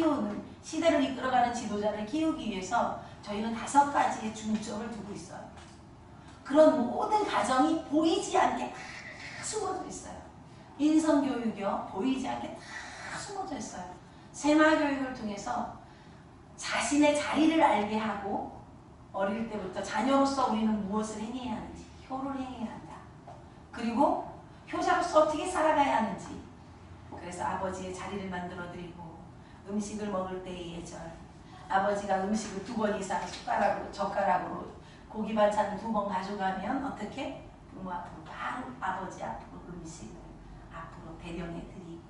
키우는, 시대를 이끌어가는 지도자를 키우기 위해서 저희는 5가지의 중점을 두고 있어요. 그런 모든 과정이 보이지 않게 다 숨어져 있어요. 인성교육이요, 보이지 않게 다 숨어져 있어요. 생활교육을 통해서 자신의 자리를 알게 하고, 어릴 때부터 자녀로서 우리는 무엇을 행해야 하는지, 효를 행해야 한다. 그리고 효자로서 어떻게 살아가야 하는지, 그래서 아버지의 자리를 만들어드리고, 음식을 먹을 때의 예절, 아버지가 음식을 2번 이상 숟가락으로, 젓가락으로 고기 반찬을 2번 가져가면 어떻게? 부모 앞으로 바로 아버지 앞으로 음식을 앞으로 대령해 드리고,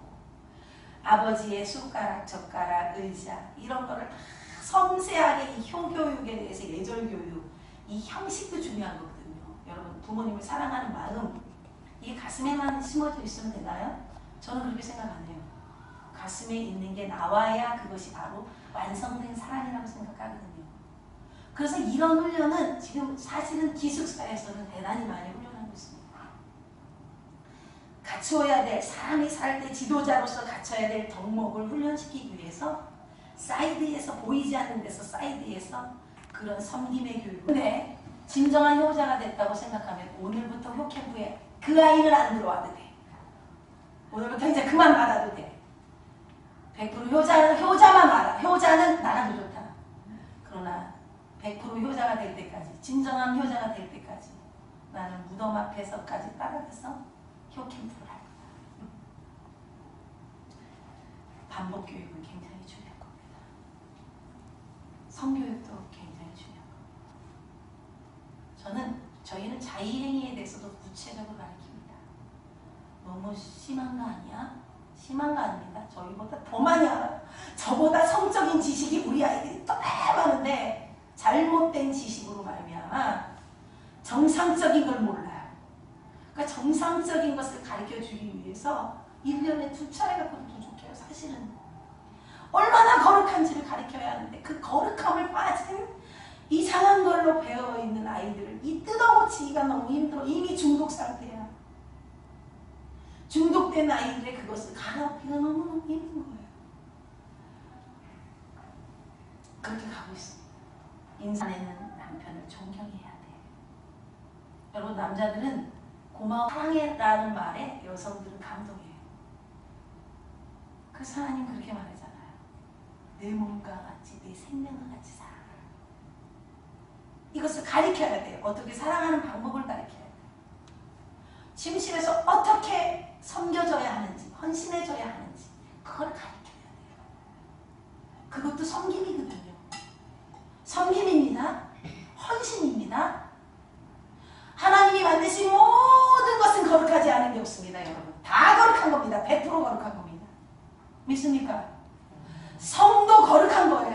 아버지의 숟가락, 젓가락, 의자 이런 거를 다 섬세하게 이 효교육에 대해서 예절교육, 이 형식도 중요한 거거든요. 여러분 부모님을 사랑하는 마음, 이게 가슴에만 심어져 있으면 되나요? 저는 그렇게 생각 안 해요. 가슴에 있는 게 나와야 그것이 바로 완성된 사랑이라고 생각하거든요. 그래서 이런 훈련은 지금 사실은 기숙사에서는 대단히 많이 훈련하고 있습니다. 갖추어야 될, 사람이 살 때 지도자로서 갖춰야 될 덕목을 훈련시키기 위해서 사이드에서, 보이지 않는 데서 사이드에서 그런 섬김의 교육을. 근데 진정한 효자가 됐다고 생각하면 오늘부터 효캠프에 그 아이는 안 들어와도 돼. 오늘부터 이제 그만 받아도 돼. 100% 효자만 말아. 효자는 나라도 좋다. 그러나 100% 효자가 될 때까지, 진정한 효자가 될 때까지 나는 무덤 앞에서까지 따라가서 효캠프를 할 거다. 반복 교육은 굉장히 중요한 겁니다. 성교육도 굉장히 중요한 겁니다. 저희는 자의행위에 대해서도 구체적으로 가르칩니다. 너무 심한 거 아니야? 심한 거 아닙니다. 저희보다 더 많이 알아요. 저보다 성적인 지식이 우리 아이들이 더 많은데 잘못된 지식으로 말미암아 정상적인 걸 몰라요. 그러니까 정상적인 것을 가르쳐주기 위해서 1년에 2차례 갖고도 부족해요. 사실은. 얼마나 거룩한지를 가르쳐야 하는데 그 거룩함을 빠진 이상한 걸로 배어있는 아이들을 이 뜯어고치기가 너무 힘들어. 이미 중독 상태야. 중독된 아이들의 그것을 갈아엎기가 너무너무 힘든 거예요. 그렇게 가고 있습니다. 인사에는 남편을 존경해야 돼. 여러분 남자들은 고마워, 사랑해라는 말에 여성들은 감동해요. 그래서 하나님 그렇게 말하잖아요. 내 몸과 같이, 내 생명과 같이 사랑하라. 이것을 가르쳐야 돼요. 어떻게 사랑하는 방법을 가르쳐야 돼요. 침실에서 어떻게 섬겨줘야 하는지, 헌신해줘야 하는지 그걸 가르쳐야 돼요. 그것도 섬김이거든요. 섬김입니다. 헌신입니다. 하나님이 만드신 모든 것은 거룩하지 않은 게 없습니다. 여러분 다 거룩한 겁니다. 100% 거룩한 겁니다. 믿습니까? 성도 거룩한 거예요.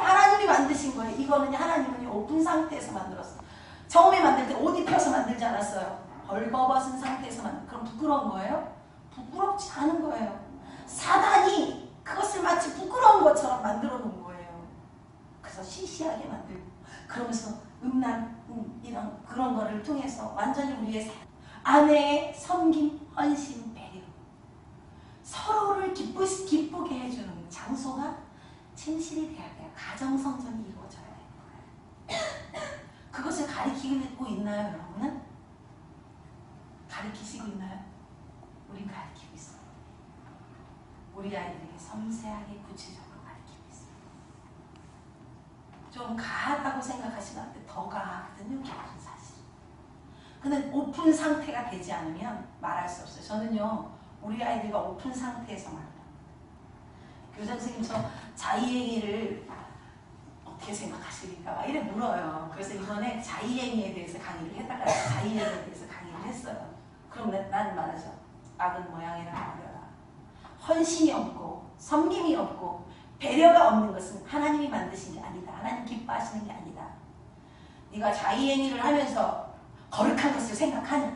하나님이 만드신 거예요. 이거는 하나님은 오픈 상태에서 만들었어요. 처음에 만들 때 옷 입혀서 만들지 않았어요. 벌거벗은 상태에서 그럼 부끄러운 거예요? 부끄럽지 않은 거예요. 사단이 그것을 마치 부끄러운 것처럼 만들어 놓은 거예요. 그래서 시시하게 만들고 그러면서 이런 그런 거를 통해서 완전히 우리의 아내의 섬김, 헌신, 배려, 서로를 기쁘게 해주는 장소가 침실이 돼야 돼요. 가정성전이 이루어져야 돼요. 그것을 가르치고 있나요, 여러분은? 가르치시고 있나요? 우린 가르치고 있어요. 우리 아이들에게 섬세하게 구체적으로 가르치고 있어요. 좀 가하다고 생각하시면 안 돼. 더 가하거든요. 그것은 사실. 근데 오픈 상태가 되지 않으면 말할 수 없어요. 저는요. 우리 아이들과 오픈 상태에서 말합니다. 교장 선생님 저 자의행위를 어떻게 생각하십니까? 이래 물어요. 그래서 이번에 자의행위에 대해서 강의를 해달라고 자의행위에 대해서 강의를 했어요. 그럼 나는 말하죠. 악은 모양이라 말이라. 헌신이 없고 섬김이 없고 배려가 없는 것은 하나님이 만드신 게 아니다. 하나님 기뻐하시는 게 아니다. 네가 자의행위를 하면서 거룩한 것을 생각하냐?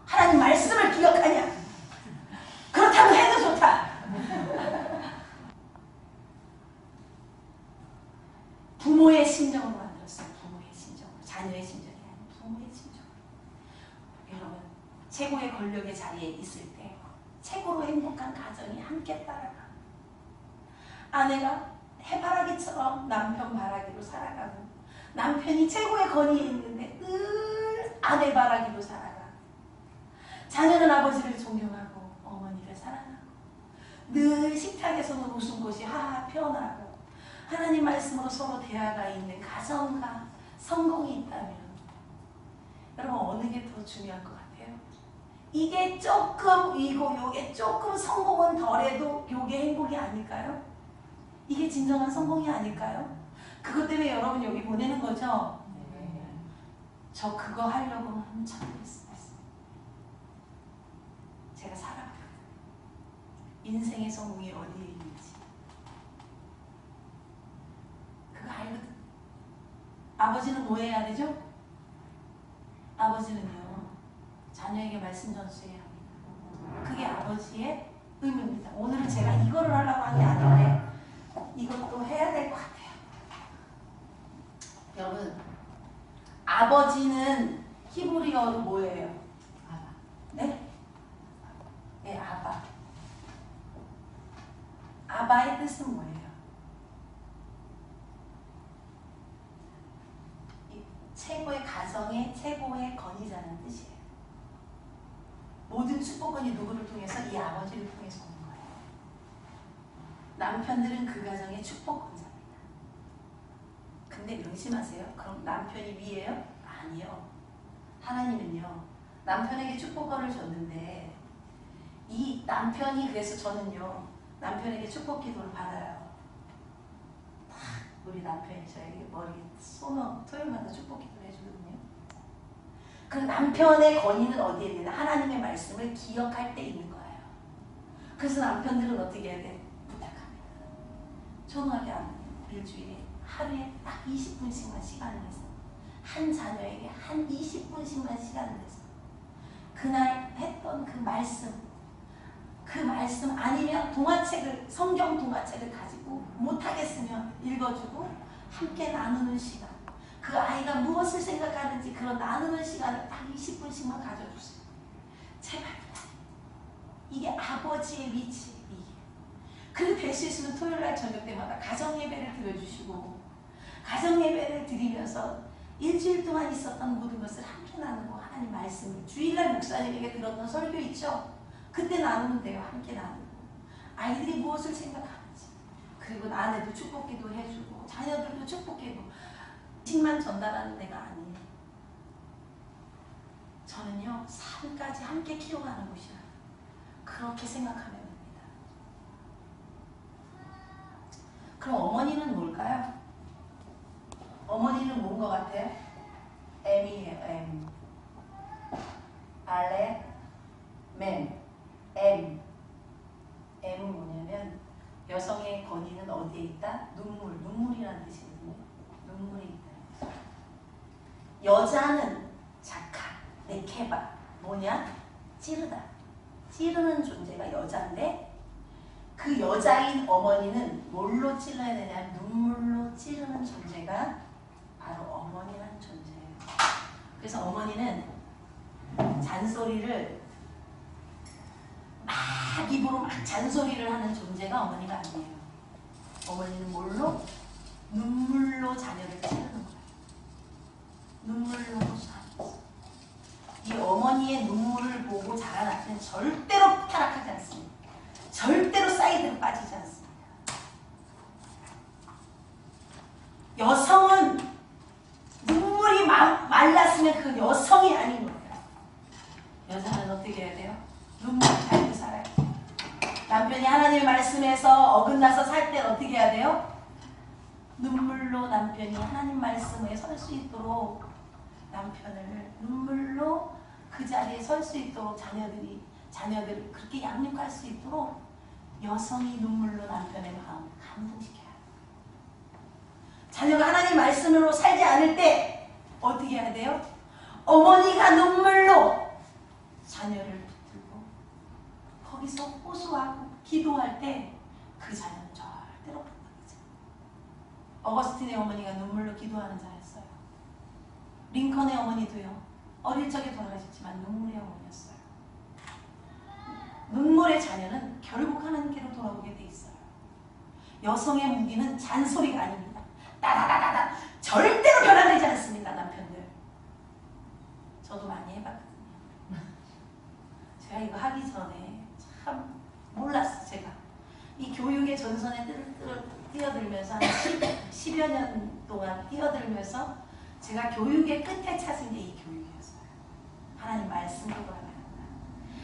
하나님 말씀을 기억하냐? 그렇다면 해도 좋다. 부모의 심정으로 만들었어요. 부모의 심정으로. 자녀의 심정이 아니라 부모의 심정으로. 여러분 최고의 권력의 자리에 있을 때 최고로 행복한 가정이 함께 따라가. 아내가 해바라기처럼 남편 바라기로 살아가고 남편이 최고의 권위에 있는데 늘 아내 바라기로 살아가. 자녀는 아버지를 존경하고 어머니를 사랑하고 늘 식탁에서는 웃음꽃이 하하 피어나고 하나님 말씀으로 서로 대화가 있는 가정과 성공이 있다면 여러분 어느 게 더 중요한 것 같아요? 이게 조금 이고 요게 조금 성공은 덜해도 요게 행복이 아닐까요? 이게 진정한 성공이 아닐까요? 그것 때문에 여러분 여기 보내는 거죠? 네. 저 그거 하려고 한참 했어요. 제가 살아봤거든요. 인생의 성공이 어디에 있는지 그거 알거든. 아버지는 뭐 해야 되죠? 아버지는요 자녀에게 말씀 전수해야 합니다. 그게 아버지의 의무입니다. 오늘은 제가 이거를 하려고 한 게 아닌데 이것도 해야 될 것 같아요. 여러분 아버지는 히브리어로 뭐예요? 아바. 네? 네, 아바. 아바의 뜻은 뭐예요? 최고의 가정의 최고의 권위자는 뜻이에요. 모든 축복권이 누구를 통해서? 이 아버지를 통해서 오는 거예요. 남편들은 그 가정의 축복권자입니다. 근데 명심하세요. 그럼 남편이 위에요? 아니요. 하나님은요 남편에게 축복권을 줬는데 이 남편이 그래서 저는요 남편에게 축복 기도를 받아요. 우리 남편이 저에게 머리에 토요일마다 축복 기도를 해주거든요. 그 남편의 권위는 어디에 있느냐? 하나님의 말씀을 기억할 때 있는 거예요. 그래서 남편들은 어떻게 해야 돼? 부탁합니다. 초등학교 일주일에 하루에 딱 20분씩만 시간을 내서 한 자녀에게 한 20분씩만 시간을 내서 그날 했던 그 말씀 아니면 동화책을 성경 동화책을 가지고 못하겠으면 읽어주고 함께 나누는 시간, 그 아이가 무엇을 생각하는지 그런 나누는 시간을 딱 20분씩만 가져주세요. 제발 이게 아버지의 위치. 그리고 될 수 있으면 토요일날 저녁 때마다 가정예배를 드려주시고 가정예배를 드리면서 일주일 동안 있었던 모든 것을 함께 나누고 하나님 말씀을 주일날 목사님에게 들었던 설교 있죠? 그때 나누면 돼요. 함께 나누고 아이들이 무엇을 생각하는지 그리고 아내도 축복기도 해주고 자녀들도 축복기도 식만 전달하는 데가 아니에요. 저는요 삶까지 함께 키워가는 곳이라 그렇게 생각하면 됩니다. 그럼 어머니는 뭘까요? 어머니는 뭔 것 같아요? M이에요. M. 알레, 맨, M. M은 뭐냐면 여성의 권위는 어디에 있다? 눈물이라는 뜻이거든요. 눈물이 있다. 여자는 자카, 네케바. 뭐냐? 찌르다. 찌르는 존재가 여자인데 그 여자인 어머니는 뭘로 찔러야 되냐? 눈물로 찌르는 존재가 바로 어머니라는 존재예요. 그래서 어머니는 잔소리를 막 입으로 막 잔소리를 하는 존재가 어머니가 아니에요. 어머니는 뭘로? 눈물로 자녀를 찌르는 거예요. 눈물로 자녀. 이 어머니의 눈물을 보고 자란 아이는 절대로 타락하지 않습니다. 절대로 사이드로 빠지지 않습니다. 여성은 눈물이 말랐으면 그 여성이 아닌 거예요. 여자는 어떻게 해야 돼요? 눈물 잘 살아야지. 남편이 하나님의 말씀에서 어긋나서 살 때 어떻게 해야 돼요? 눈물로 남편이 하나님 말씀에 설 수 있도록 남편을 눈물로 그 자리에 설 수 있도록 자녀들을 그렇게 양육할 수 있도록 여성이 눈물로 남편의 마음을 감동시켜야 돼요. 자녀가 하나님 말씀으로 살지 않을 때 어떻게 해야 돼요? 어머니가 눈물로 자녀를 붙들고 거기서 호소하고 기도할 때 그 자녀는 절대로 불쌍하지. 어거스틴의 어머니가 눈물로 기도하는 자였어요. 링컨의 어머니도요. 어릴 적에 돌아가셨지만 눈물의 어머니였어요. 눈물의 자녀는 결국 하나님께로 돌아오게 돼 있어요. 여성의 무기는 잔소리가 아닙니다. 따다다다다 절대로 변화되지 않습니다. 남편들. 저도 많이 해봤거든요. 제가 이거 하기 전에 참 몰랐어. 제가 이 교육의 전선에 뛰어들면서 한 10여 년 동안 뛰어들면서 제가 교육의 끝에 찾은 게 이 교육이었어요. 하나님 말씀으로 가면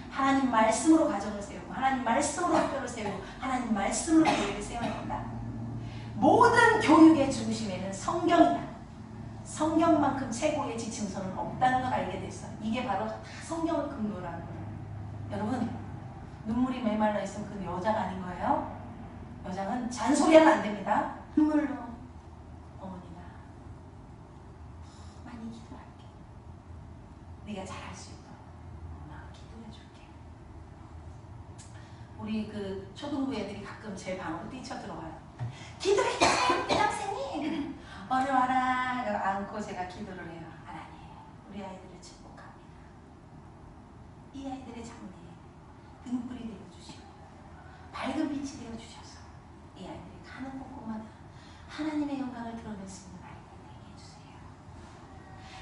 하나님 말씀으로 가정을 세우고 하나님 말씀으로 학교를 세우고 하나님 말씀으로 교회를 세워야 된다. 모든 교육의 중심에는 성경이다. 성경만큼 최고의 지침서는 없다는 걸 알게 됐어요. 이게 바로 성경을 근거로 하는 거예요. 여러분, 눈물이 메말라 있으면 그 여자가 아닌 거예요. 여자는 잔소리하면 안 됩니다. 눈물로 어머니가 많이 기도할게. 네가 잘할 수 있도록 엄마가 기도해줄게. 우리 그 초등부 애들이 가끔 제 방으로 뛰쳐들어와요. 기도해주세요, 대학생님. 어느 와라 안고 제가 기도를 해요. 하나님, 우리 아이들을 축복합니다. 이 아이들의 장래에 등불이 되어주시고 밝은 빛이 되어주셔서 이 아이들이 가는 곳곳마다 하나님의 영광을 드러낼 수 있는 아이들 되게 해주세요.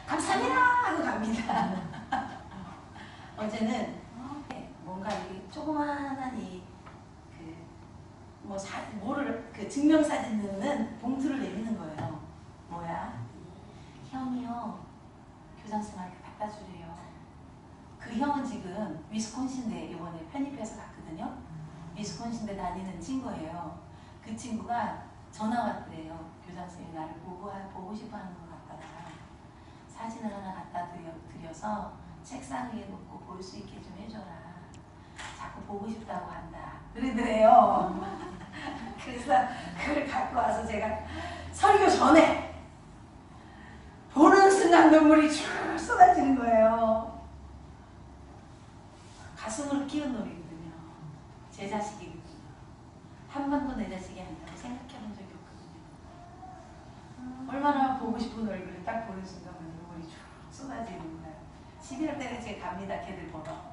감사합니다 하고 갑니다. 어제는 뭔가 이 조그마한 그 증명사진 넣는 봉투를 내리는 거예요. 뭐야? 형이요 교장선생님한테 갖다 주래요. 그 형은 지금 위스콘신대 이번에 편입해서 갔거든요. 위스콘신대 다니는 친구예요. 그 친구가 전화 왔대요. 교장선생님이 나를 보고 싶어 하는 것 같다. 사진을 하나 갖다 드려서 책상 위에 놓고 볼 수 있게 좀 해줘라. 자꾸 보고 싶다고 한다. 그러더래요. 그래서 그걸 갖고 와서 제가 설교 전에 보는 순간 눈물이 쭉 쏟아지는 거예요. 가슴으로 끼운 놀이거든요. 제 자식이거든요. 한 번도 내 자식이 아니라고 생각해 본 적이 없거든요. 얼마나 보고 싶은 얼굴을 딱 보는 순간 눈물이 쭉 쏟아지는 거예요. 11월 달에 제가 갑니다. 걔들 보러.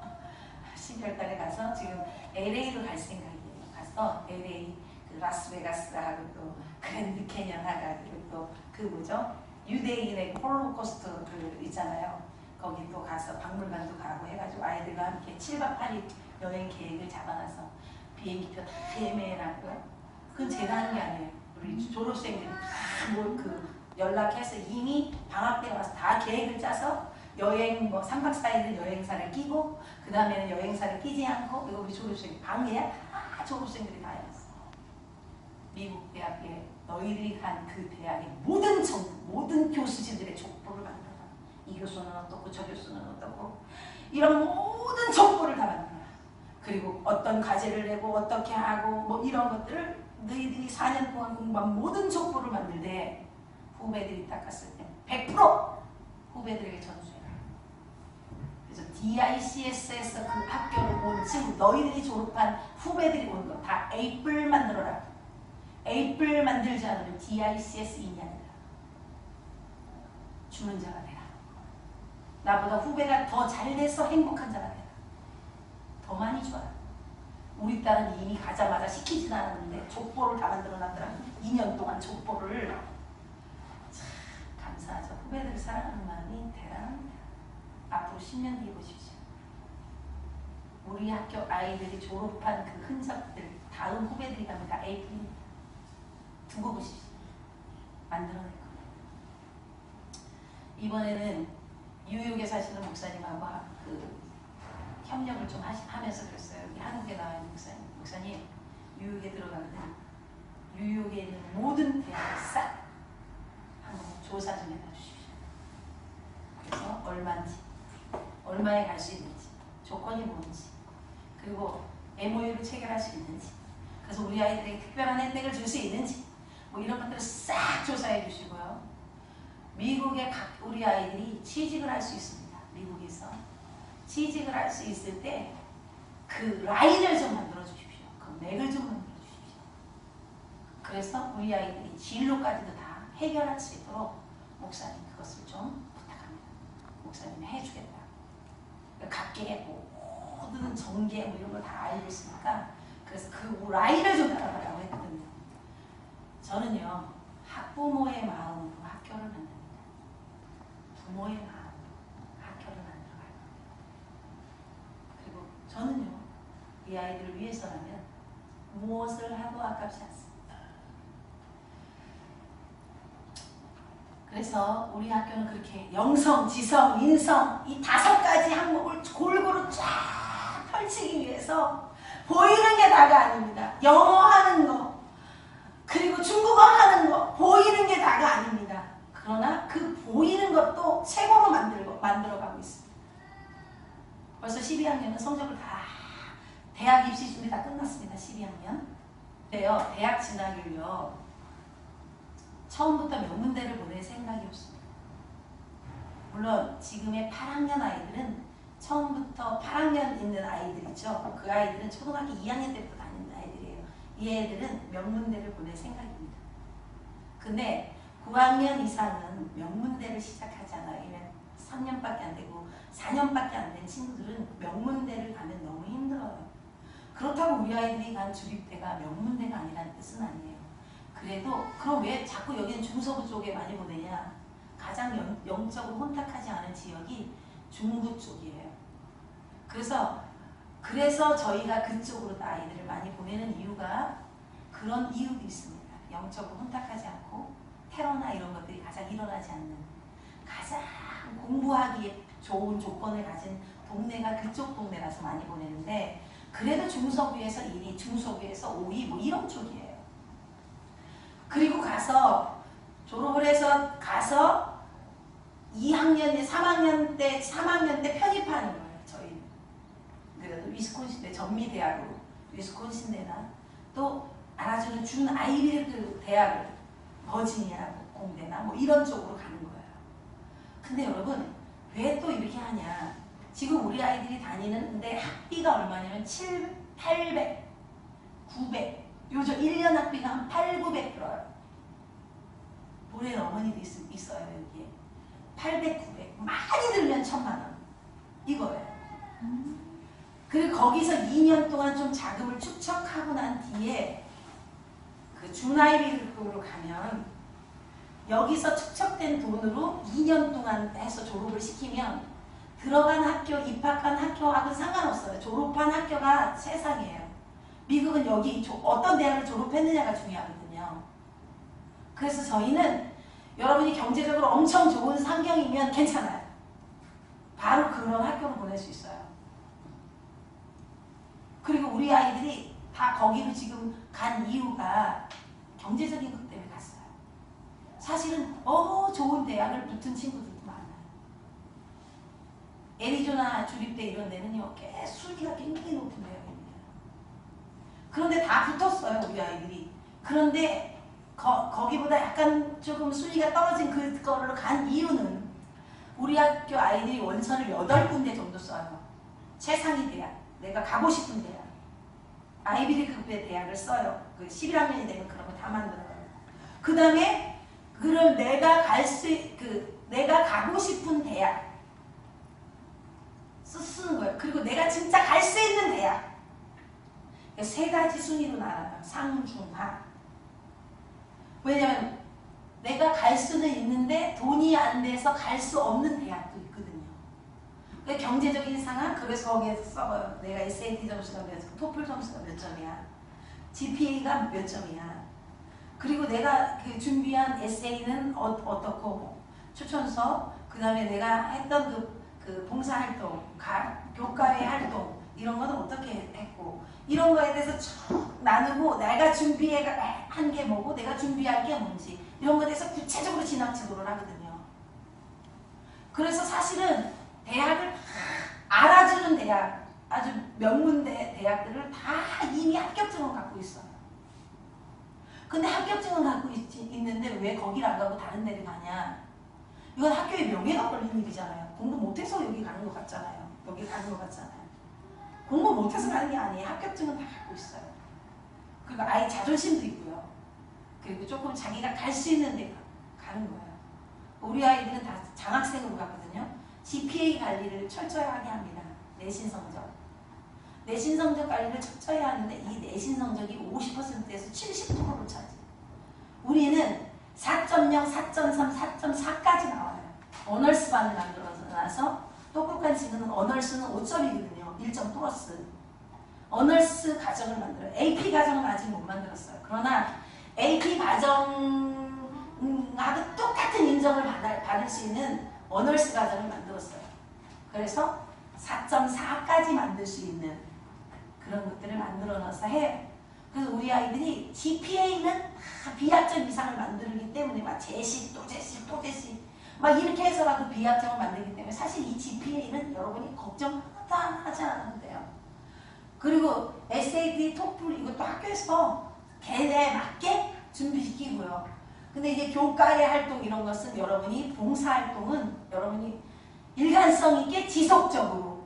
12월 달에 가서 지금 LA로 갈 생각이에요. 가서 LA 그 라스베가스하고 또 그랜드 캐년하고 또 그 뭐죠? 유대인의 홀로코스트 그 있잖아요. 거기 또 가서 박물관도 가고 해가지고 아이들과 함께 7박 8일 여행 계획을 잡아놔서 비행기표 다 예매해놨고요. 그건 제가 하는 게 아니에요. 우리 졸업생들이 다 뭐 그 연락해서 이미 방학 때 와서 다 계획을 짜서 여행 뭐 3박 4일은 여행사를 끼고 그 다음에는 여행사를 끼지 않고 이거 우리 졸업생 방 예약 다 졸업생들이 다 해놨어. 미국 대학에 너희들이 간 그 대학의 모든 교수진들의 족보를 만들어. 이 교수는 어떻고 저 교수는 어떻고 이런 모든 족보를 다 만들어. 그리고 어떤 과제를 내고 어떻게 하고 뭐 이런 것들을 너희들이 4년 동안 공부한 모든 족보를 만들되 후배들이 딱 갔을 때 100% 후배들에게 전수해라. 그래서 DICS에서 그 학교를 온 친구 너희들이 졸업한 후배들이 온 거 다 A뿔 만들어라. A뿔 만들지 않으면 DICS 인이 아니라 주는 자가 되라. 나보다 후배가 더 잘돼서 행복한 자가 되라. 더 많이 줘라. 우리 딸은 이미 가자마자 시키진 않았는데 족보를 다 만들어놨더라. 2년 동안 족보를. 참 감사하죠. 후배들을 사랑하는 마음이 대단합니다. 앞으로 10년 뒤에 보십시오. 우리 학교 아이들이 졸업한 그 흔적들 다음 후배들이 가면 다 A뿔입니다. 두고 보십시오. 만들어낼 거예요. 이번에는 뉴욕에 사시는 목사님하고 그 협력을 좀 하면서 그랬어요. 여기 한국에 나와 있는 목사님 뉴욕에 들어가면 뉴욕에 있는 모든 대학을 싹 한번 조사 좀 해봐 주십시오. 그래서 얼마인지, 얼마에 갈 수 있는지, 조건이 뭔지, 그리고 MOU를 체결할 수 있는지, 그래서 우리 아이들에게 특별한 혜택을 줄 수 있는지 뭐 이런 것들을 싹 조사해 주시고요. 미국에 우리 아이들이 취직을 할 수 있습니다. 미국에서 취직을 할 수 있을 때 그 라인을 좀 만들어 주십시오. 그 맥을 좀 만들어 주십시오. 그래서 우리 아이들이 진로까지도 다 해결할 수 있도록 목사님 그것을 좀 부탁합니다. 목사님이 해주겠다. 각계의 모든 정계 뭐 이런 거 다 알고 있으니까 그래서 그 라인을 좀 따라가라고 했거든요. 저는요, 학부모의 마음으로 학교를 만듭니다. 부모의 마음으로 학교를 만들어 갈 겁니다. 그리고 저는요, 이 아이들을 위해서라면 무엇을 하도 아깝지 않습니다. 그래서 우리 학교는 그렇게 영성, 지성, 인성 이 5가지 항목을 골고루 쫙 펼치기 위해서 보이는 게 다가 아닙니다. 영어 하는 거, 그리고 중국어 하는 거, 보이는 게 다가 아닙니다. 그러나 그 보이는 것도 최고로 만들어가고 있습니다. 벌써 12학년은 성적을 다, 대학 입시 준비 다 끝났습니다. 12학년. 근데요, 대학 진학을요, 처음부터 명문대를 보낼 생각이 없습니다. 물론 지금의 8학년 아이들은 처음부터 8학년 있는 아이들이죠. 그 아이들은 초등학교 2학년 때부터 다니는 아이들이에요. 이 애들은 명문대를 보낼 생각입니다. 근데 9학년 이상은 명문대를 시작하지 않아요. 왜냐면 3년밖에 안 되고 4년밖에 안 된 친구들은 명문대를 가면 너무 힘들어요. 그렇다고 우리 아이들이 간 주립대가 명문대가 아니라는 뜻은 아니에요. 그래도 그럼 왜 자꾸 여기는 중서부 쪽에 많이 보내냐? 가장 영적으로 혼탁하지 않은 지역이 중부 쪽이에요. 그래서 저희가 그쪽으로 아이들을 많이 보내는 이유가 그런 이유도 있습니다. 영적으로 혼탁하지 않고 테러나 이런 것들이 가장 일어나지 않는, 가장 공부하기에 좋은 조건을 가진 동네가 그쪽 동네라서 많이 보내는데, 그래도 중서부에서 1위, 중서부에서 5위 뭐 이런 쪽이에요. 그리고 졸업을 해서 가서 2학년, 3학년 때 편입하는 거예요. 저희는. 그래도 위스콘신대 전미대학으로, 위스콘신대나 또 알아주는 준 아이비리그 대학을, 버지니아 공대나 뭐 이런 쪽으로 가는 거예요. 근데 여러분, 왜 또 이렇게 하냐? 지금 우리 아이들이 다니는데 학비가 얼마냐면 800, 900, 요즘 1년 학비가 한 8, 900 들어요. 보낸 어머니도 있어요, 여기에. 800, 900. 많이 들면 1000만 원. 이거예요. 그리고 거기서 2년 동안 좀 자금을 축적하고 난 뒤에 그 준아이비급으로 가면 여기서 축적된 돈으로 2년 동안 해서 졸업을 시키면 들어간 학교, 입학한 학교하고 상관없어요. 졸업한 학교가 세상이에요. 미국은 여기 어떤 대학을 졸업했느냐가 중요하거든요. 그래서 저희는 여러분이 경제적으로 엄청 좋은 상경이면 괜찮아요. 바로 그런 학교로 보낼 수 있어요. 그리고 우리 아이들이 다 거기로 지금 간 이유가 경제적인 것 때문에 갔어요. 사실은 좋은 대학을 붙은 친구들도 많아요. 애리조나 주립대 이런 데는요, 순위가 굉장히 높은 대학입니다. 그런데 다 붙었어요, 우리 아이들이. 그런데 거기보다 약간 조금 순위가 떨어진 그거로 간 이유는 우리 학교 아이들이 원서를 8군데 정도 써요. 최상위 대학, 내가 가고 싶은 대학, 아이비리급의 대학을 써요. 그 11학년이 되면 그런 거 다 만들어요. 그 다음에 그걸 내가 가고 싶은 대학 쓰는 거예요. 그리고 내가 진짜 갈 수 있는 대학. 3가지 순위로 나눠요. 상, 중, 하. 왜냐면 내가 갈 수는 있는데 돈이 안 돼서 갈 수 없는 대학도 있거든요. 경제적인 상황, 그래서 거기에서 써요. 내가 SAT 점수가 몇 점, 토플 점수가 몇 점이야, GPA가 몇 점이야. 그리고 내가 그 준비한 에세이는 어떻고, 추천서, 그 다음에 내가 했던 그 봉사활동, 교과회 활동, 이런 거는 어떻게 했고, 이런 거에 대해서 쭉 나누고, 내가 준비한 게 뭐고, 내가 준비할 게 뭔지, 이런 거에 대해서 구체적으로 진학 지도를 하거든요. 그래서 사실은 대학을 알아주는 대학, 아주 명문대 대학들을 다 이미 합격증을 갖고 있어요. 근데 합격증은 갖고 있는데 왜 거기를 안 가고 다른 데를 가냐? 이건 학교의 명예가 걸린 일이잖아요. 공부 못해서 여기 가는 것 같잖아요. 여기 가는 것 같잖아요. 공부 못해서 가는 게 아니에요. 합격증은 다 갖고 있어요. 그리고 아이 자존심도 있고요. 그리고 조금 자기가 갈 수 있는 데 가는 거예요. 우리 아이들은 다 장학생으로 갔거든요. GPA 관리를 철저히 하게 합니다. 내신 성적. 내신 성적 관리를 철저히 하는데 이 내신 성적이 50%에서 70%를 차지. 안을 만들어서 똑똑한 친구는 언어스는 5점이거든요. 1점 플러스. 언어스 가정을 만들어요. AP 가정은 아직 못 만들었어요. 그러나 AP 가정하고 똑같은 인정을 받을 수 있는 언어스 가정을 만들었어요. 그래서 4.4까지 만들 수 있는 그런 것들을 만들어 놔서 해요. 그래서 우리 아이들이 GPA는 비합점 이상을 만들기 때문에 막 제시 또 제시 또 제시 막 이렇게 해서라도 비합점을 만들기 때문에 사실 이 GPA는 여러분이 걱정 하나도 하지 않아도 돼요. 그리고 SAT, 토플 이것도 학교에서 걔네에 맞게 준비시키고요. 근데 이제 교과의 활동 이런 것은 여러분이 봉사활동은 여러분이 일관성 있게 지속적으로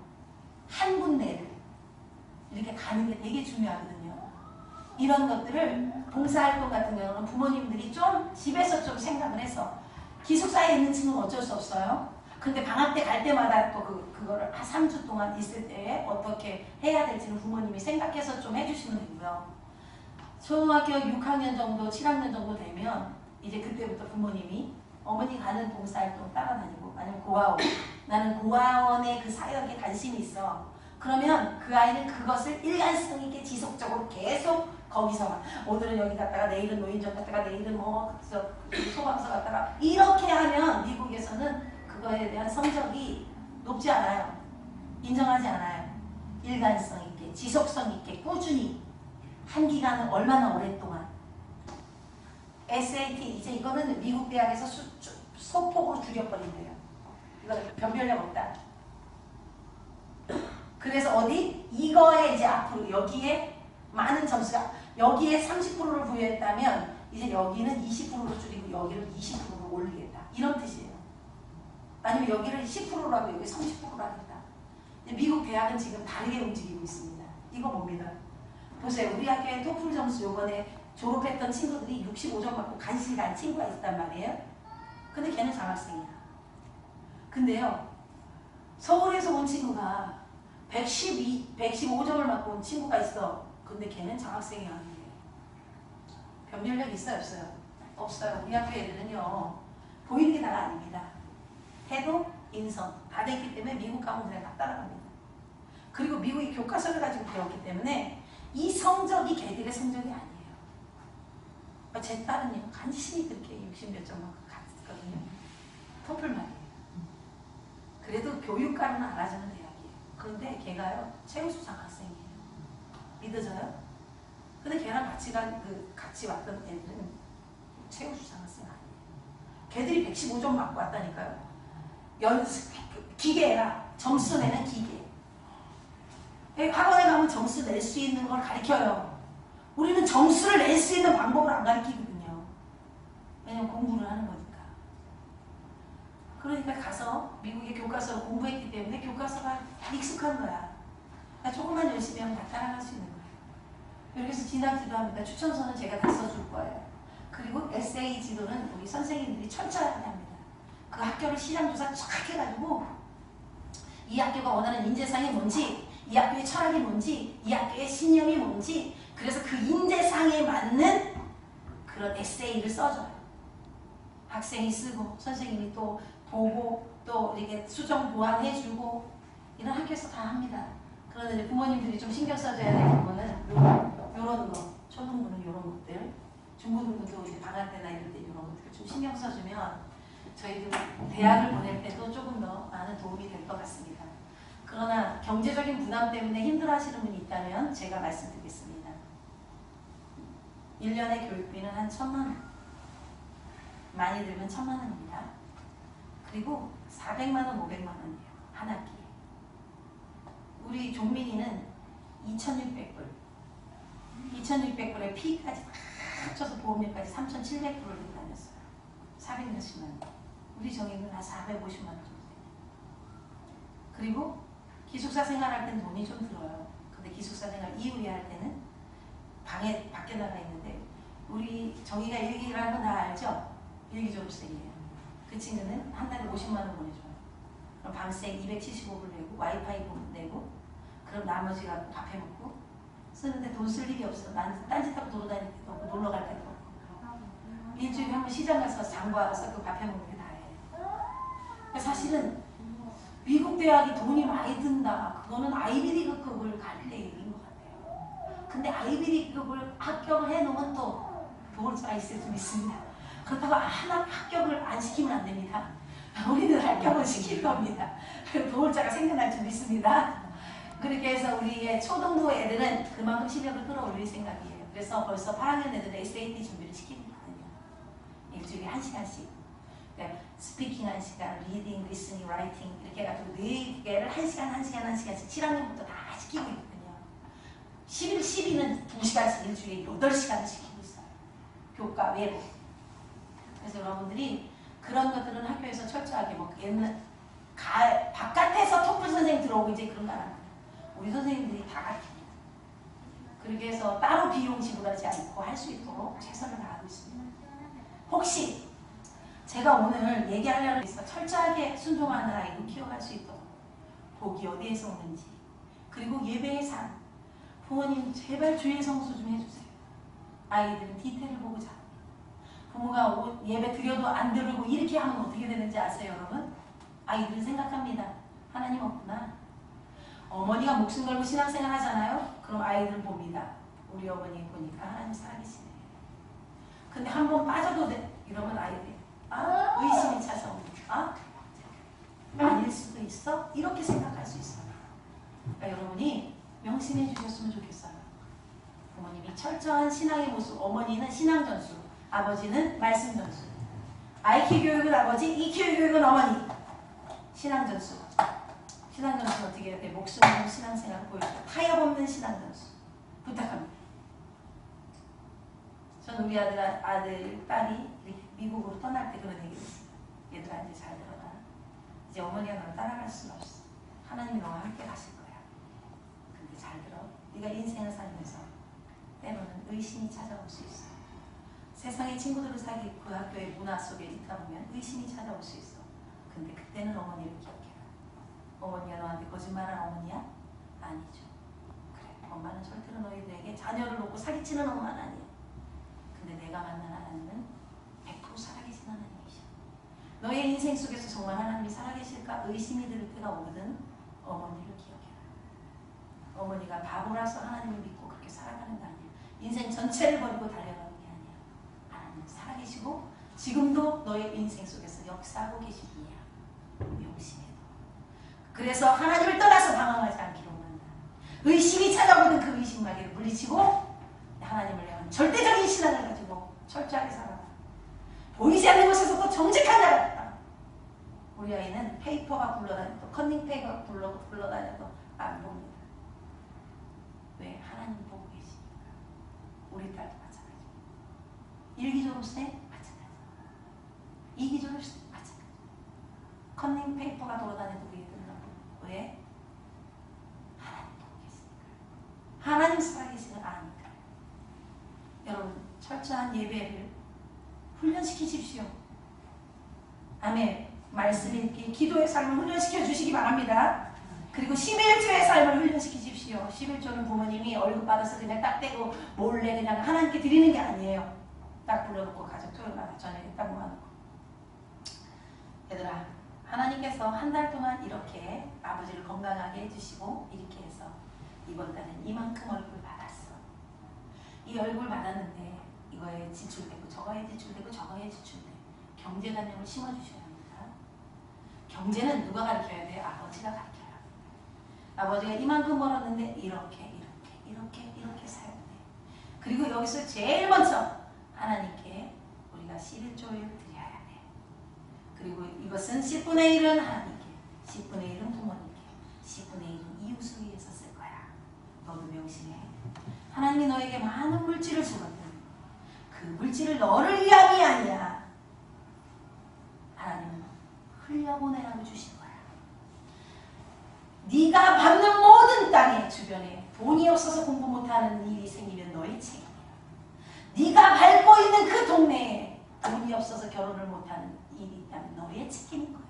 한 군데를 이렇게 가는 게 되게 중요하거든요. 이런 것들을 봉사활동 같은 경우는 부모님들이 좀 집에서 좀 생각을 해서 기숙사에 있는 친구는 어쩔 수 없어요. 근데 방학 때 갈 때마다 또 그거를 한 3주 동안 있을 때 어떻게 해야 될지는 부모님이 생각해서 좀 해주시면 되고요. 초등학교 6학년 정도, 7학년 정도 되면 이제 그때부터 부모님이 어머니 가는 봉사활동 따라다니고 아니면 고아원 나는 고아원의 그 사역에 관심이 있어. 그러면 그 아이는 그것을 일관성 있게 지속적으로 계속 거기서만 오늘은 여기 갔다가 내일은 노인정 갔다가 내일은 뭐 소방서 갔다가 이렇게 하면 미국에서는 그거에 대한 성적이 높지 않아요. 인정하지 않아요. 일관성 있게 지속성 있게 꾸준히 한 기간을 얼마나 오랫동안 SAT 이제 이거는 미국 대학에서 소폭으로 줄여버린대요. 이거는 변별력 없다. 그래서 어디? 이거에 이제 앞으로 여기에 많은 점수가 여기에 30%를 부여했다면 이제 여기는 20%로 줄이고 여기를 20%로 올리겠다. 이런 뜻이에요. 아니면 여기를 10%라고 여기 30%로 하겠다. 미국 대학은 지금 다르게 움직이고 있습니다. 이거 봅니다. 보세요. 우리 학교에 토플 점수 요번에 졸업했던 친구들이 65점 받고 간신히 간 친구가 있단 말이에요. 근데 걔는 장학생이야. 근데요. 서울에서 온 친구가 115점을 받고 온 친구가 있어. 근데 걔는 장학생이 아니에요. 변별력 있어요? 없어요? 없어요. 우리 학교 애들은요. 보이는 게 다가 아닙니다. 해도 인성 다 됐기 때문에 미국 가면 그냥 다 따라갑니다. 그리고 미국이 교과서를 가지고 배웠기 때문에 이 성적이 걔들의 성적이 아니에요. 제 딸은요. 간신히 그렇게 60몇 점 받고 갔거든요. 토플 말이에요. 그래도 교육과는 알아주는 대학이에요. 그런데 걔가요. 최우수 장학생이에요. 믿어져요? 근데 걔랑 같이 왔던 애들은 최우수 장학생 아니에요. 걔들이 115점 맞고 왔다니까요. 기계라 점수 내는 기계. 학원에 가면 점수 낼 수 있는 걸 가르쳐요. 우리는 점수를 낼 수 있는 방법을 안 가르치거든요. 왜냐면 공부를 하는 거니까. 그러니까 가서 미국의 교과서를 공부했기 때문에 교과서가 익숙한 거야. 그러니까 조금만 열심히 하면 다 따라갈 수 있는 거예요. 이렇게 해서 진학지도 합니다. 추천서는 제가 다 써줄 거예요. 그리고 에세이 지도는 우리 선생님들이 철저하게 합니다. 그 학교를 시장조사 쫙 해가지고 이 학교가 원하는 인재상이 뭔지 이 학교의 철학이 뭔지 이 학교의 신념이 뭔지 그래서 그 인재상에 맞는 그런 에세이를 써줘요. 학생이 쓰고 선생님이 또 보고 또 이렇게 수정 보완해주고 이런 학교에서 다 합니다. 그런데 부모님들이 좀 신경 써줘야 될 부분은 이런 거 초등부는 이런 것들 중고등부도 이제 방학 때나 이럴 때 이런 것들 좀 신경 써주면 저희들 대학을 보낼 때도 조금 더 많은 도움이 될 것 같습니다. 그러나 경제적인 부담 때문에 힘들어하시는 분이 있다면 제가 말씀드리겠습니다. 1년의 교육비는 한 1,000만 원. 많이 들면 1,000만 원입니다. 그리고 400만 원, 500만 원이에요. 한 학기에. 우리 종민이는 2,600불. 2,600불에 피까지 다 합쳐서 보험료까지 3,700불을 다녔어요. 400몇십만 원. 우리 정의는 한 450만 원 정도 돼요. 그리고 기숙사 생활할 때는 돈이 좀 들어요. 근데 기숙사 생활 이후에 할 때는 밖에 나가 있는데 우리 정의가 일기를 하는 거 다 알죠? 일기 졸업생이에요. 그 친구는 한 달에 50만 원 보내줘요. 그럼 방생 275불 내고 와이파이 내고 그럼 나머지 갖고 밥 해먹고 쓰는데 돈 쓸 일이 없어요. 난 딴짓하고 돌아다닐 때도 없고 놀러 갈 때도 없고 일주일에 한 번 시장 가서 장봐 와서 그 밥 해먹는 게 다예요. 사실은 미국 대학이 돈이 많이 든다. 그거는 아이비리그급을 갈 때 얘기인 것 같아요. 근데 아이비리그급을 합격을 해놓으면 또 도울자가 있을 수 있습니다. 그렇다고 하나 합격을 안 시키면 안 됩니다. 우리는 합격을 시킬 겁니다. 도울자가 생겨날 줄 믿습니다. 그렇게 해서 우리의 초등부 애들은 그만큼 실력을 끌어올릴 생각이에요. 그래서 벌써 8학년 애들은 SAT 준비를 시키거든요. 일주일에 1시간씩. 그러니까 스피킹 1시간, 리딩, 리스닝, 라이팅 이렇게 해가지고 4개를 1시간씩 7학년부터 다 시키고 있거든요. 11, 12는 2시간씩 일주일에 8시간을 시키고 있어요. 교과 외로. 그래서 여러분들이 그런 것들은 학교에서 철저하게 뭐 옛날 바깥에서 토플 선생님 들어오고 이제 그런 거 안 합니다. 우리 선생님들이 다 가르칩니다. 그렇게 해서 따로 비용 지불하지 않고 할 수 있도록 최선을 다하고 있습니다. 혹시 제가 오늘 얘기하려는 있어 철저하게 순종하는 아이를 키워갈 수 있도록 복이 어디에서 오는지 그리고 예배의 삶 부모님 제발 주의 성수 좀 해주세요. 아이들은 디테일을 보고자 부모가 예배 드려도 안 드리고 이렇게 하면 어떻게 되는지 아세요 여러분? 아이들은 생각합니다. 하나님 없구나. 어머니가 목숨 걸고 신앙생활 하잖아요. 그럼 아이들은 봅니다. 우리 어머니 보니까 하나님 살아계시네. 근데 한 번 빠져도 돼. 이러면 아이들이 의심이 찾아옵니다. 아닐 수도 있어? 이렇게 생각할 수 있어요. 그러니까 여러분이 명심해 주셨으면 좋겠어요. 부모님이 철저한 신앙의 모습, 어머니는 신앙 전수, 아버지는 말씀 전수. IQ 교육은 아버지, EQ 교육은 어머니. 신앙 전수. 신앙 전수 어떻게 해야 돼? 목숨 걸고 신앙생활을 보여줘요. 타협 없는 신앙 전수. 부탁합니다. 전 우리 아들, 딸이 미국으로 떠날 때 그런 얘기를 했어요. 얘들아 이제 잘 들어라. 이제 어머니가 너를 따라갈 수는 없어. 하나님이 너와 함께 가실 거야. 근데 잘 들어. 네가 인생을 살면서 때로는 의심이 찾아올 수 있어. 세상의 친구들을 사귀고 그 학교의 문화 속에 있다 보면 의심이 찾아올 수 있어. 근데 그때는 어머니를 기억해라. 어머니가 너한테 거짓말한 어머니야? 아니죠. 그래, 엄마는 절대로 너희들에게 자녀를 놓고 사기치는 엄마는 아니야. 근데 내가 만난 하나님은 100% 살아계신 하나님이셔. 너의 인생 속에서 정말 하나님이 살아계실까 의심이 들 때가 오거든 어머니를 기억해라. 어머니가 바보라서 하나님을 믿고 그렇게 살아가는 거 아니야. 인생 전체를 버리고 달려가는 게 아니야. 하나님은 살아계시고 지금도 너의 인생 속에서 역사하고 계신 분이야. 명심해도. 그래서 하나님을 떠나서 방황하지 않기로 원한다. 의심이 찾아오는 그 의심 마귀를 물리치고 하나님을 향한 절대적인 신앙을 가지고 철저하게 살아라. 보이지 않는 곳에서도 정직한 자라. 우리 아이는 페이퍼가 굴러다녀도 컨닝 페이퍼가 굴러다녀도 안 봅니다. 왜? 하나님 보고 계시니까. 우리 딸도 마찬가지. 1기 졸업생 마찬가지. 2기 졸업생 마찬가지. 컨닝 페이퍼가 돌아다녀도 그 애들은 안 보고. 왜? 하나님 보고 계시니까. 하나님 살아계시는 아니까. 여러분 철저한 예배를 훈련시키십시오. 아멘. 말씀 읽기, 기도의 삶을 훈련시켜 주시기 바랍니다. 그리고 11조의 삶을 훈련시키십시오. 11조는 부모님이 월급 받아서 그냥 딱 떼고 몰래 그냥 하나님께 드리는 게 아니에요. 딱 불러놓고 가족 토요일마다 저녁에 딱 모아놓고 얘들아 하나님께서 한 달 동안 이렇게 아버지를 건강하게 해주시고 이렇게 해서 이번 달엔 이만큼 얼굴 받았어. 이 얼굴 받았는데 이거에 지출되고 저거에 지출되고 저거에 지출돼. 경제관념을 심어주셔야 합니다. 경제는 누가 가르쳐야 돼요? 아버지가 가르쳐야 합니다. 아버지가 이만큼 벌었는데 이렇게 사야 돼. 그리고 여기서 제일 먼저 하나님께 우리가 11조를 드려야 돼. 그리고 이것은 10분의 1은 하나님께, 10분의 1은 부모님께, 10분의 1은 이웃을 위해서 쓸 거야. 너도 명심해. 하나님이 너에게 많은 물질을 주거든. 그 물질을 너를 위함이 아니야. 하나님은 흘려보내라고 주신 거야. 네가 밟는 모든 땅의 주변에 돈이 없어서 공부 못하는 일이 생기면 너의 책임이야. 네가 밟고 있는 그 동네에 돈이 없어서 결혼을 못하는 일이 있다면 너의 책임인 거야.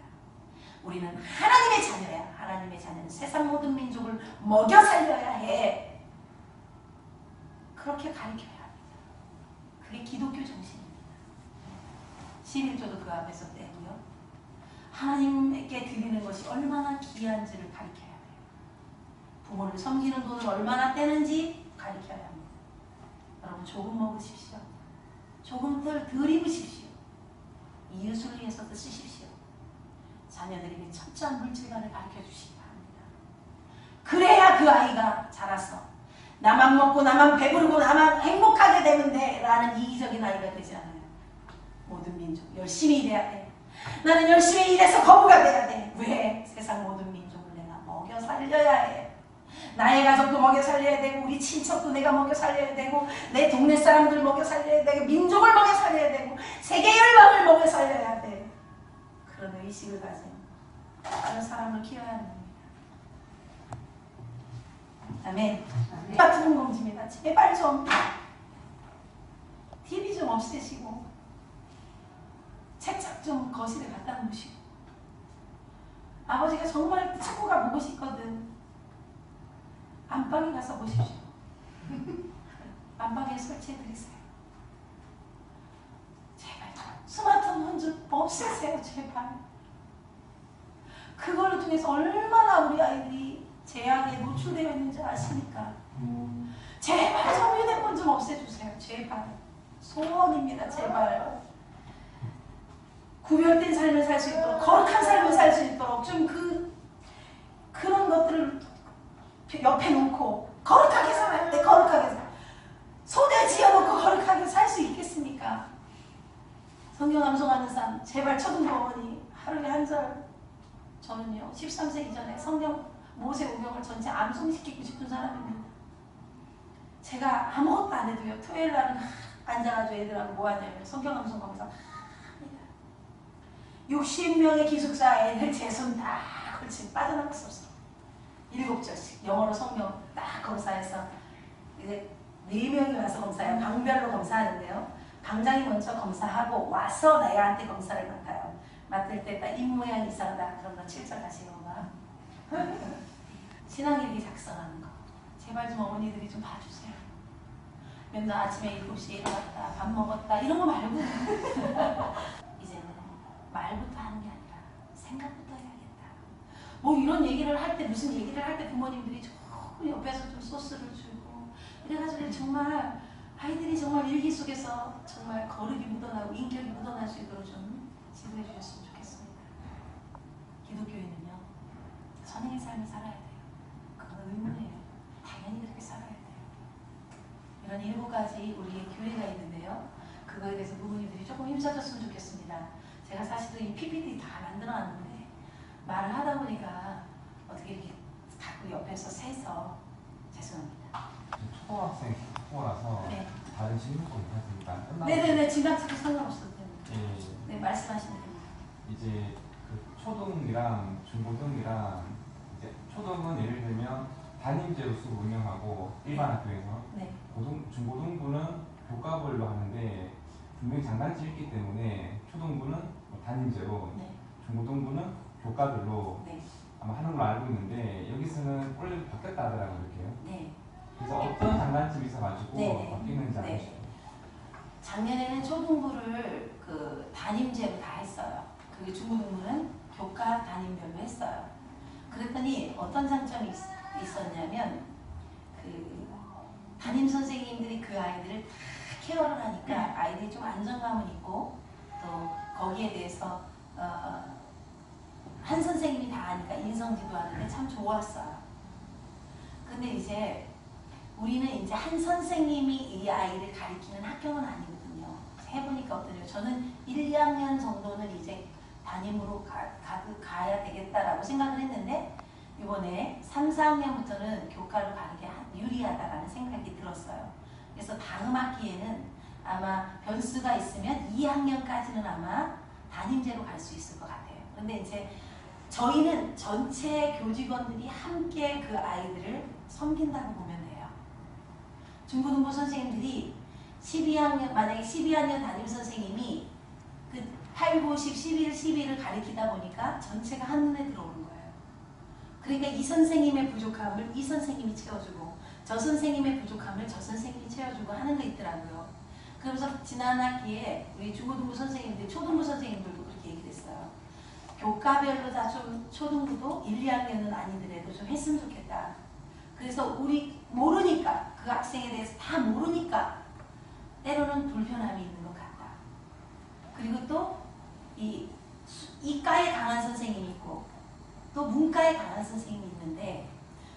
우리는 하나님의 자녀야. 하나님의 자녀는 세상 모든 민족을 먹여 살려야 해. 그렇게 가르쳐야 합니다. 그게 기독교 정신입니다. 11조도 그 앞에서 떼고요. 하나님께 드리는 것이 얼마나 귀한지를 가르쳐야 돼요. 부모를 섬기는 돈을 얼마나 떼는지 가르쳐야 합니다. 여러분 조금 먹으십시오. 조금들 덜 입으십시오. 이웃을 위해서도 쓰십시오. 자녀들에게 철저한 물질관을 가르쳐주시기 바랍니다. 그래야 그 아이가 자라서 나만 먹고 나만 배부르고 나만 행복하게 되면 돼 라는 이기적인 아이가 되지 않아요. 모든 민족 열심히 일해야 돼. 나는 열심히 일해서 거부가 돼야 돼. 왜? 세상 모든 민족을 내가 먹여 살려야 해. 나의 가족도 먹여 살려야 되고 우리 친척도 내가 먹여 살려야 되고 내 동네 사람들 먹여 살려야 되고 민족을 먹여 살려야 되고 세계 열방을 먹여 살려야 돼. 그런 의식을 가진 그런 사람을 키워야 합니다. 아멘. 같은 공지입니다. 제발 좀 TV 좀 없애시고 책장 좀 거실에 갖다 놓으시고 아버지가 정말 축구가 보고 싶거든. 안방에 가서 보십시오. 안방에 설치해 드리세요. 제발 스마트폰 좀 없애세요. 제발. 그걸 통해서 얼마나 우리 아이들이 제약에 노출되어 있는지 아시니까 제발 좀 휴대폰 좀 없애주세요. 제발. 소원입니다. 제발. 구별된 삶을 살 수 있도록 거룩한 삶을 살 수 있도록 좀 그런 것들을 옆에 놓고 거룩하게 살아야 돼. 거룩하게 손에 쥐어놓고 거룩하게 살 수 있겠습니까? 성경 암송하는 사람 제발 초등부 어머니 하루에 한 절. 저는요 13세 이전에 성경 모세오경을 전체 암송시키고 싶은 사람입니다. 제가 아무것도 안 해도요 토요일 날은 앉아가지고 애들하고 뭐 하냐면 성경 암송 검사 합니다. 60명의 기숙사 애들 제 손 다 걸치고 빠져나갈 수 없어. 7절씩 영어로 성경 딱 검사해서 이제 4명이 와서 검사해요. 방별로 검사하는데요. 방장이 먼저 검사하고 와서 내한테 검사를 맡아요. 맡을 때 딱 입모양이 이상하다. 그럼 너 7절 다시 읽어봐. 신앙일기 작성하는 거. 제발 좀 어머니들이 좀 봐주세요. 맨날 아침에 7시에 일어났다. 밥 먹었다. 이런 거 말고 이제는 말부터 하는 게 아니라 생각부터 해야겠다. 뭐 이런 얘기를 할 때 무슨 얘기를 할 때 부모님들이 조금 옆에서 좀 소스를 주고 이래가지고 정말 아이들이 정말 일기 속에서 정말 거룩이 묻어나고 인격이 묻어날 수 있도록 좀 지도해 주셨으면 좋겠습니다. 기독교인은요 선행의 삶을 살아야 돼요. 그건 의무예요. 당연히 그렇게 살아야 돼요. 이런 7가지 우리의 교회가 있는데요. 그거에 대해서 부모님들이 조금 힘써줬으면 좋겠습니다. 제가 사실은 이 PPT 다 만들어놨는데 말을 하다 보니까 어떻게 이렇게 자꾸 옆에서 세서 죄송합니다. 초등학생 초라서 네. 다른 질문도 있으니까 끝나고 네네네 지나치고 상관없어도 됩니다. 예, 네 말씀하시면 됩니다. 이제 그 초등이랑 중고등이랑 이제 초등은 예를 들면 담임제로 수업 운영하고 일반 학교에서 네. 중고등부는 교과별로 하는데 분명히 장단점이 있기 때문에 초등부는 뭐 담임제로 네. 중고등부는 교과별로 네. 아마 하는 걸로 알고 있는데 여기서는 원래 바뀌었다 하더라고요. 이렇게요. 네. 그래서 어떤 장단점이 있어가지고 네. 바뀌는지 네. 아시죠? 작년에는 초등부를 그 담임제로 다 했어요. 그리고 중고등부는 교과 담임별로 했어요. 그랬더니 어떤 장점이 있었냐면 그 담임 선생님들이 그 아이들을 다 케어를 하니까 아이들이 좀 안정감은 있고 또 거기에 대해서 한 선생님이 다 하니까 인성지도 하는데 참 좋았어요. 근데 이제 우리는 이제 한 선생님이 이 아이를 가리키는 학교는 아니거든요. 해보니까 어떠냐면 저는 1, 2학년 정도는 이제 담임으로 가야 되겠다라고 생각을 했는데 이번에 3, 4학년부터는 교과를 가르게 유리하다라는 생각이 들었어요. 그래서 다음 학기에는 아마 변수가 있으면 2학년까지는 아마 담임제로 갈 수 있을 것 같아요. 그런데 이제 저희는 전체 교직원들이 함께 그 아이들을 섬긴다고 보면 돼요. 중고등부 선생님들이 12학년, 만약에 12학년 담임 선생님이 그 8, 9, 10, 11, 12를 가리키다 보니까 전체가 한눈에 들어오는 거예요. 그러니까 이 선생님의 부족함을 이 선생님이 채워주고 저 선생님의 부족함을 저 선생님이 채워주고 하는 거 있더라고요. 그러면서 지난 학기에 우리 중고등부 선생님들, 초등부 선생님들도 그렇게 얘기를 했어요. 교과별로 다 좀 초등부도 1, 2학년은 아니더라도 좀 했으면 좋겠다. 그래서 우리 모르니까 그 학생에 대해서 다 모르니까 때로는 불편함이 있는 것 같다. 그리고 또 이 이과에 강한 선생님이 있고 또 문과에 강한 선생님이 있는데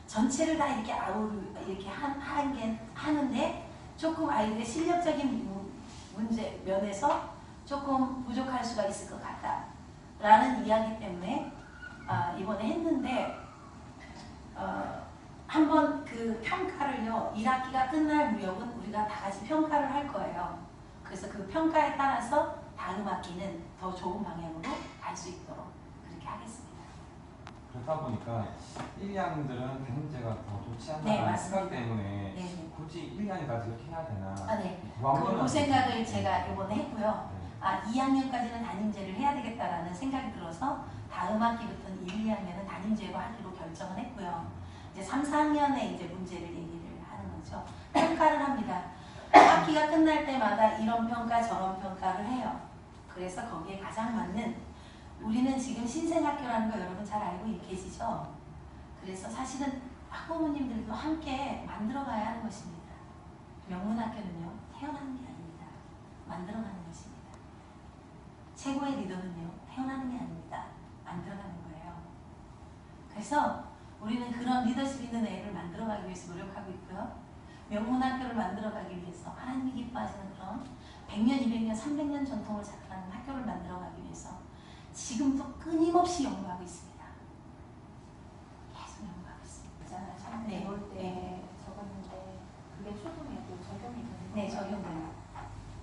전체를 다 이렇게 이렇게 하는데 조금 아이들의 실력적인 문제 면에서 조금 부족할 수가 있을 것 같다라는 이야기 때문에 이번에 했는데 한번 그 평가를요 1학기가 끝날 무렵은 우리가 다 같이 평가를 할 거예요. 그래서 그 평가에 따라서 다음 학기는 더 좋은 방향으로 갈 수 있도록 그렇게 하겠습니다. 그렇다 보니까 1, 2학년들은 단임제가 더 좋지 않나 네, 하는 맞습니다. 생각 때문에 네. 굳이 1, 2학년까지 이렇게 해야 되나. 네. 고학년은 그 생각을 제가 이번에 했고요. 네. 2학년까지는 단임제를 해야 되겠다라는 생각이 들어서 다음 학기부터는 1, 2학년은 단임제로 하기로 결정을 했고요. 이제 3, 4학년에 이제 문제를 얘기를 하는 거죠. 평가를 합니다. 학기가 끝날 때마다 이런 평가 저런 평가를 해요. 그래서 거기에 가장 맞는 우리는 지금 신생학교라는 거 여러분 잘 알고 계시죠? 그래서 사실은 학부모님들도 함께 만들어가야 하는 것입니다. 명문학교는요 태어나는 게 아닙니다. 만들어가는 것입니다. 최고의 리더는요 태어나는 게 아닙니다. 만들어가는 거예요. 그래서 우리는 그런 리더십 있는 애를 만들어가기 위해서 노력하고 있고요. 명문학교를 만들어가기 위해서 하나님이 기뻐하시는 그런 100년, 200년, 300년 전통을 자랑하는 학교를 만들어가기 위해서 지금도 끊임없이 연구하고 있습니다. 계속 연구하고 있습니다. 있잖아요. 처음 네. 배울 때 네. 적었는데 그게 초등에도 적용이 되는 네, 건가요? 적용돼요.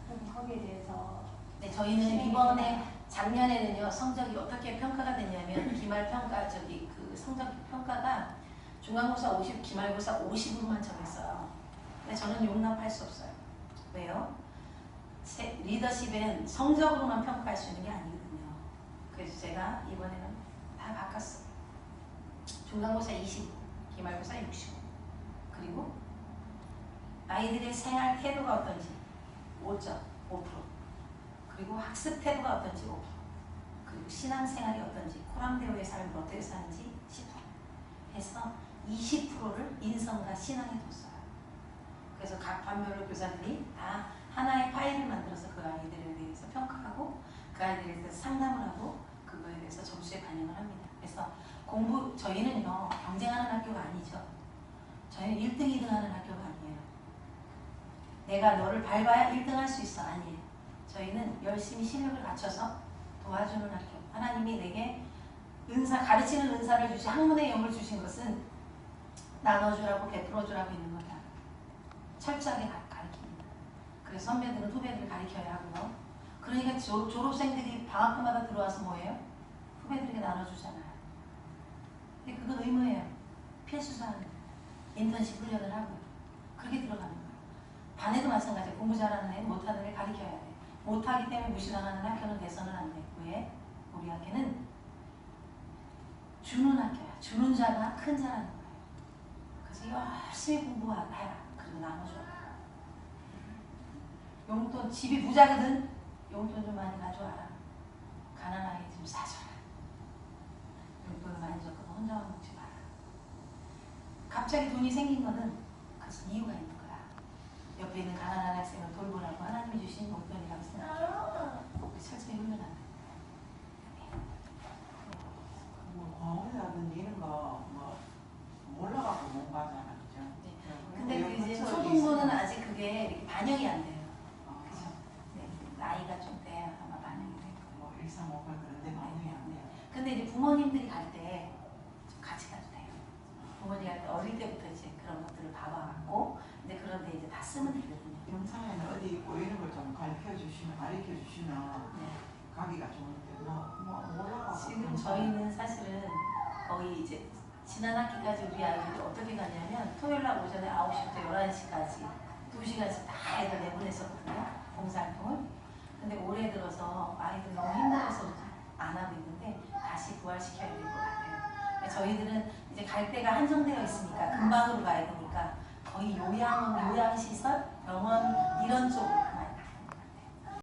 그럼 거기에 대해서 네, 저희는 이번에 작년에는요 성적이 어떻게 평가가 됐냐면 기말 평가 그 성적 평가가 중간고사 50, 기말고사 50으로만 정했어요. 근데 저는 용납할 수 없어요. 왜요? 리더십은 성적으로만 평가할 수 있는 게 아니거든요. 그래서 제가 이번에는 다 바꿨어요. 중간고사 25, 기말고사 65. 그리고 아이들의 생활 태도가 어떤지 5점, 5%. 그리고 학습 태도가 어떤지 5%. 그리고 신앙생활이 어떤지, 코람데오의 삶을 어떻게 사는지 10%. 해서 20%를 인성과 신앙에 뒀어요. 그래서 각 반별로 교사들이 다 하나의 파일을 만들어서 그 아이들에 대해서 평가하고 그 아이들에 대해서 상담을 하고 그거에 대해서 점수에 반영을 합니다. 그래서 저희는요 경쟁하는 학교가 아니죠. 저희는 1등, 2등 하는 학교가 아니에요. 내가 너를 밟아야 1등 할 수 있어. 아니에요. 저희는 열심히 실력을 갖춰서 도와주는 학교. 하나님이 내게 가르치는 은사를 주시 학문의 영을 주신 것은 나눠주라고 베풀어주라고 있는 거다. 철저하게 가르칩니다. 그래서 선배들은 후배들을 가르쳐야 하고요. 그러니까 졸업생들이 방학마다 들어와서 뭐예요? 후배들에게 나눠주잖아요. 근데 그건 의무예요. 필수사항. 인턴십 훈련을 하고요. 그렇게 들어가는 거예요. 반에도 마찬가지예요. 공부 잘하는 애, 못하는 애 가르쳐야 돼. 못하기 때문에 무시당하는 학교는 돼서는 안 돼. 왜? 우리 학교는 주는 학교야. 주는 자가 큰 자라는 거예요. 그래서 열심히 공부해라. 그리고 나눠줘. 용돈, 집이 부자거든? 용돈 좀 많이 가져와라. 가난하게 좀 사줘라. 용돈을 많이 줬거든 혼자만 먹지 마라. 갑자기 돈이 생긴 거는 그것은 이유가 있는 거야. 옆에 있는 가난한 학생을 돌보라고 하나님이 주신 용돈이라고 생각해. 철저히 훈련한다. 과학이라든지 이런 거 뭐 몰라갖고 못 가잖아, 그죠? 네. 근데 그 이제 초등부는 아직 그게 이렇게 반영이 안 돼요. 그죠? 네. 나이가 좀 돼야 아마 반영이 될 거예요. 뭐 1358 그런데 반영이 안 돼요. 근데 이제 부모님들이 갈 때 좀 같이 가도 돼요. 부모님이 갈 때 어릴 때부터 이제 그런 것들을 봐와갖고 이제 그런데 이제 다 쓰면 되거든요. 영상에는 어디 있고 이런 걸 좀 가르쳐 주시면 네. 가기가 좋은데 뭐 몰라갖고 지금 저희는 사실은 거의 이제 지난 학기까지 우리 아이들이 어떻게 가냐면 토요일날 오전에 9시부터 11시까지 2시간씩 다 애들 내보냈었거든요. 봉사활동을. 근데 올해 들어서 아이들 너무 힘들어서 안 하고 있는데 다시 부활시켜야 될 것 같아요. 저희들은 이제 갈 데가 한정되어 있으니까 금방으로 가야 되니까 거의 요양시설, 병원 이런 쪽으로